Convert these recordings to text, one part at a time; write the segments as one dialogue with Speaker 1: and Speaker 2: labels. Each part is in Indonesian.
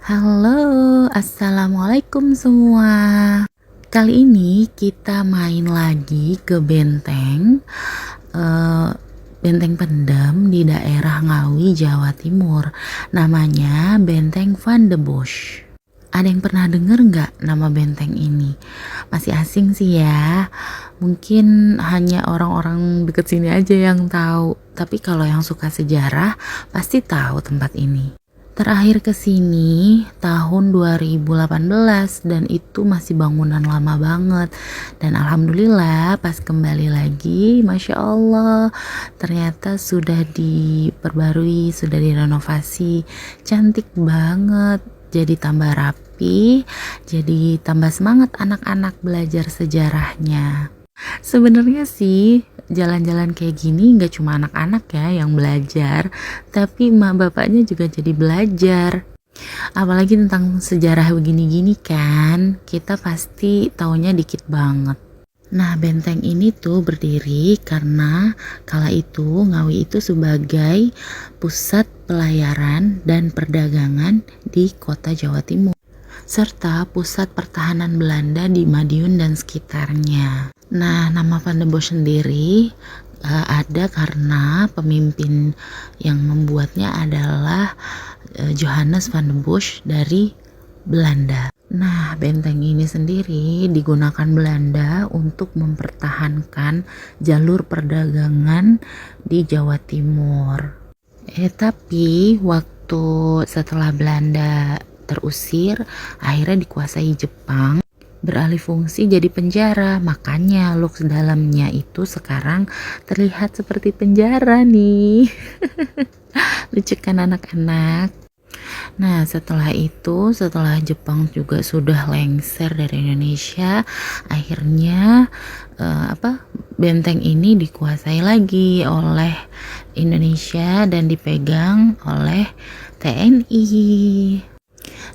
Speaker 1: Halo, assalamualaikum semua. Kali ini kita main lagi ke benteng, eh, benteng pendem di daerah Ngawi, Jawa Timur. Namanya Benteng Van de Bosch. Ada yang pernah denger nggak nama benteng ini? Masih asing sih ya. Mungkin hanya orang-orang deket sini aja yang tahu. Tapi kalau yang suka sejarah pasti tahu tempat ini. Terakhir ke sini tahun 2018 dan itu masih bangunan lama banget. Dan alhamdulillah pas kembali lagi, Masya Allah, ternyata sudah diperbarui, sudah direnovasi. Cantik banget, jadi tambah rapi, jadi tambah semangat anak-anak belajar sejarahnya. Sebenarnya sih jalan-jalan kayak gini nggak cuma anak-anak ya yang belajar, tapi emak bapaknya juga jadi belajar. Apalagi tentang sejarah begini-gini kan, kita pasti taunya dikit banget. Nah, benteng ini tuh berdiri karena kala itu Ngawi itu sebagai pusat pelayaran dan perdagangan di kota Jawa Timur, serta pusat pertahanan Belanda di Madiun dan sekitarnya. Nah, nama Van de Bosch sendiri ada karena pemimpin yang membuatnya adalah Johannes van de Bosch dari Belanda. Nah, benteng ini sendiri digunakan Belanda untuk mempertahankan jalur perdagangan di Jawa Timur. Tapi waktu setelah Belanda terusir, akhirnya dikuasai Jepang, beralih fungsi jadi penjara. Makanya look dalamnya itu sekarang terlihat seperti penjara nih. Lucu kan anak-anak? Nah, setelah itu, setelah Jepang juga sudah lengser dari Indonesia, akhirnya benteng ini dikuasai lagi oleh Indonesia dan dipegang oleh TNI.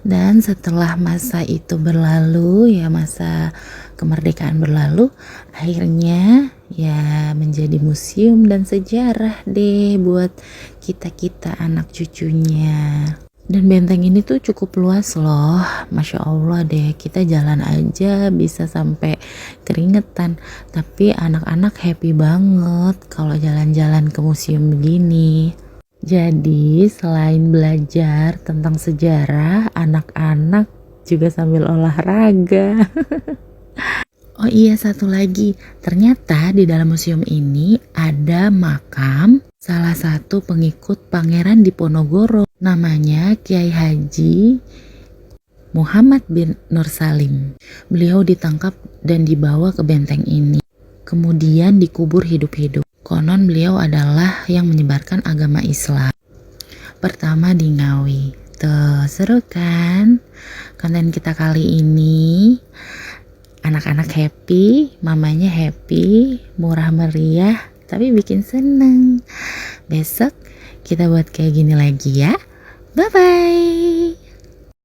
Speaker 1: Dan setelah masa itu berlalu, ya masa kemerdekaan berlalu, akhirnya ya menjadi museum dan sejarah deh buat kita-kita anak cucunya. Dan benteng ini tuh cukup luas loh, Masya Allah deh, kita jalan aja bisa sampai keringetan. Tapi anak-anak happy banget kalau jalan-jalan ke museum begini. Jadi selain belajar tentang sejarah, anak-anak juga sambil olahraga. Oh iya, satu lagi, ternyata di dalam museum ini ada makam salah satu pengikut Pangeran Diponegoro, namanya Kiai Haji Muhammad bin Nur Salim. Beliau ditangkap dan dibawa ke benteng ini, kemudian dikubur hidup-hidup. Konon beliau adalah yang menyebarkan agama Islam pertama di Ngawi. Tuh, seru kan? Konten kita kali ini, anak-anak happy, mamanya happy, murah meriah, tapi bikin seneng. Besok kita buat kayak gini lagi ya. Bye-bye.